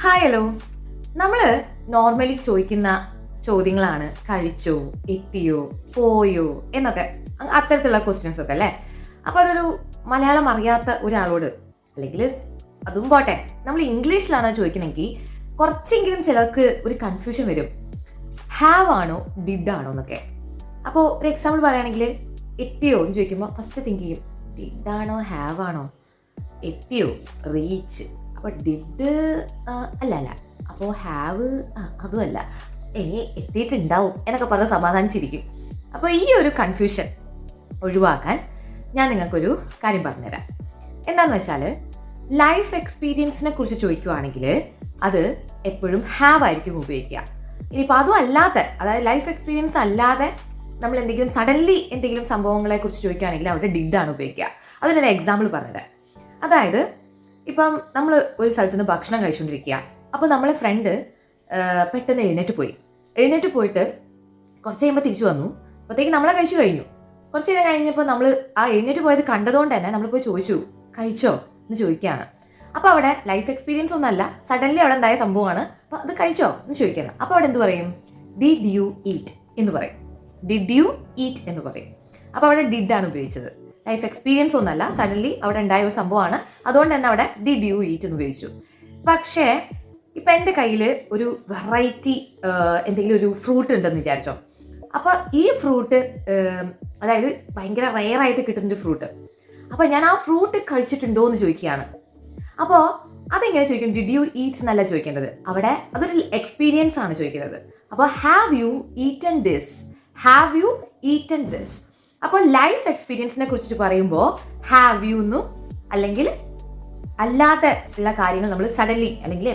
Hi hello. നമ്മൾ normally ചോദിക്കുന്ന ചോദ്യങ്ങളാണ് കഴിച്ചോ, എത്തിയോ, പോയോ എന്നൊക്കെ, അത്തരത്തിലുള്ള ക്വസ്റ്റ്യൻസ് ഒക്കെ അല്ലേ. അപ്പോൾ അതൊരു മലയാളം അറിയാത്ത ഒരാളോട്, അല്ലെങ്കിൽ അതും പോട്ടെ, നമ്മൾ ഇംഗ്ലീഷിലാണ് ചോദിക്കണമെങ്കിൽ കുറച്ചെങ്കിലും ചിലർക്ക് ഒരു കൺഫ്യൂഷൻ വരും. ഹാവ് ആണോ ഡിഡ് ആണോ എന്നൊക്കെ. അപ്പോൾ ഒരു എക്സാമ്പിൾ പറയുകയാണെങ്കിൽ എത്തിയോ എന്ന് ചോദിക്കുമ്പോൾ ഫസ്റ്റ് തിങ്ക് ചെയ്യും ഡിഡ് ആണോ ഹാവ് ആണോ. എത്തിയോ റീച്ച്, അപ്പോൾ ഡിഡ് അല്ല, അപ്പോൾ ഹാവ് അതും അല്ല, ഇനി എത്തിയിട്ടുണ്ടാവും എന്നൊക്കെ പറഞ്ഞ് സമാധാനിച്ചിരിക്കും. അപ്പോൾ ഈ ഒരു കൺഫ്യൂഷൻ ഒഴിവാക്കാൻ ഞാൻ നിങ്ങൾക്കൊരു കാര്യം പറഞ്ഞുതരാം. എന്താണെന്ന് വെച്ചാൽ, ലൈഫ് എക്സ്പീരിയൻസിനെ കുറിച്ച് ചോദിക്കുകയാണെങ്കിൽ അത് എപ്പോഴും ഹാവ് ആയിരിക്കും ഉപയോഗിക്കുക. ഇനിയിപ്പോൾ അതും അല്ലാത്ത, അതായത് ലൈഫ് എക്സ്പീരിയൻസ് അല്ലാതെ നമ്മൾ എന്തെങ്കിലും സഡൻലി എന്തെങ്കിലും സംഭവങ്ങളെ കുറിച്ച് ചോദിക്കുകയാണെങ്കിൽ അവിടെ ഡിഡാണ് ഉപയോഗിക്കുക. അതിനൊരു എക്സാമ്പിൾ പറഞ്ഞുതരാം. അതായത് ഇപ്പം നമ്മൾ ഒരു സ്ഥലത്ത് നിന്ന് ഭക്ഷണം കഴിച്ചുകൊണ്ടിരിക്കുക. അപ്പോൾ നമ്മളെ ഫ്രണ്ട് പെട്ടെന്ന് എഴുന്നേറ്റ് പോയിട്ട് കുറച്ച് കഴിയുമ്പോൾ തിരിച്ചു വന്നു. അപ്പോഴത്തേക്ക് നമ്മളെ കഴിച്ചു കഴിഞ്ഞു. കുറച്ച് നേരം കഴിഞ്ഞപ്പോൾ നമ്മൾ ആ എഴുന്നേറ്റ് പോയത് കണ്ടതുകൊണ്ട് തന്നെ നമ്മൾ പോയി ചോദിച്ചു കഴിച്ചോ എന്ന് ചോദിക്കുകയാണ്. അപ്പോൾ അവിടെ ലൈഫ് എക്സ്പീരിയൻസ് ഒന്നല്ല, സഡൻലി അവിടെ ഉണ്ടായ സംഭവമാണ്. അപ്പോൾ അത് കഴിച്ചോ എന്ന് ചോദിക്കണം. അപ്പോൾ അവിടെ എന്ത് പറയും? ഡിഡ് യു ഈറ്റ് എന്ന് പറയും. ഡിഡ് യു ഈറ്റ് എന്ന് പറയും. അപ്പോൾ അവിടെ ഡിഡ് ആണ് ഉപയോഗിച്ചത്. ലൈഫ് എക്സ്പീരിയൻസ് ഒന്നല്ല, സഡൻലി അവിടെ ഉണ്ടായ ഒരു സംഭവമാണ്. അതുകൊണ്ട് തന്നെ അവിടെ ഡിഡ് യു ഈറ്റ് എന്ന് ഉപയോഗിച്ചു. പക്ഷേ ഇപ്പം എൻ്റെ കയ്യിൽ ഒരു വെറൈറ്റി എന്തെങ്കിലും ഒരു ഫ്രൂട്ട് ഉണ്ടെന്ന് വിചാരിച്ചോ. അപ്പോൾ ഈ ഫ്രൂട്ട് അതായത് ഭയങ്കര റെയർ ആയിട്ട് കിട്ടുന്നൊരു ഫ്രൂട്ട്. അപ്പോൾ ഞാൻ ആ ഫ്രൂട്ട് കഴിച്ചിട്ടുണ്ടോ എന്ന് ചോദിക്കുകയാണ്. അപ്പോൾ അതെങ്ങനെ ചോദിക്കും? ഡിഡ് യു ഈറ്റ് എന്നല്ല ചോദിക്കേണ്ടത്. അവിടെ അതൊരു എക്സ്പീരിയൻസ് ആണ് ചോദിക്കുന്നത്. അപ്പോൾ have you eaten this, have you eaten this. അപ്പോൾ ലൈഫ് എക്സ്പീരിയൻസിനെ കുറിച്ചിട്ട് പറയുമ്പോൾ ഹാവ് യു എന്നും, അല്ലെങ്കിൽ അല്ലാത്ത ഉള്ള കാര്യങ്ങൾ നമ്മൾ സഡൻലി അല്ലെങ്കിൽ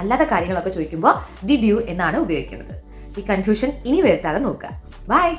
അല്ലാത്ത കാര്യങ്ങളൊക്കെ ചോദിക്കുമ്പോൾ ഡിഡ് യു എന്നാണ് ഉപയോഗിക്കുന്നത്. ഈ കൺഫ്യൂഷൻ ഇനി വരുത്താതെ നോക്കുക. ബൈ.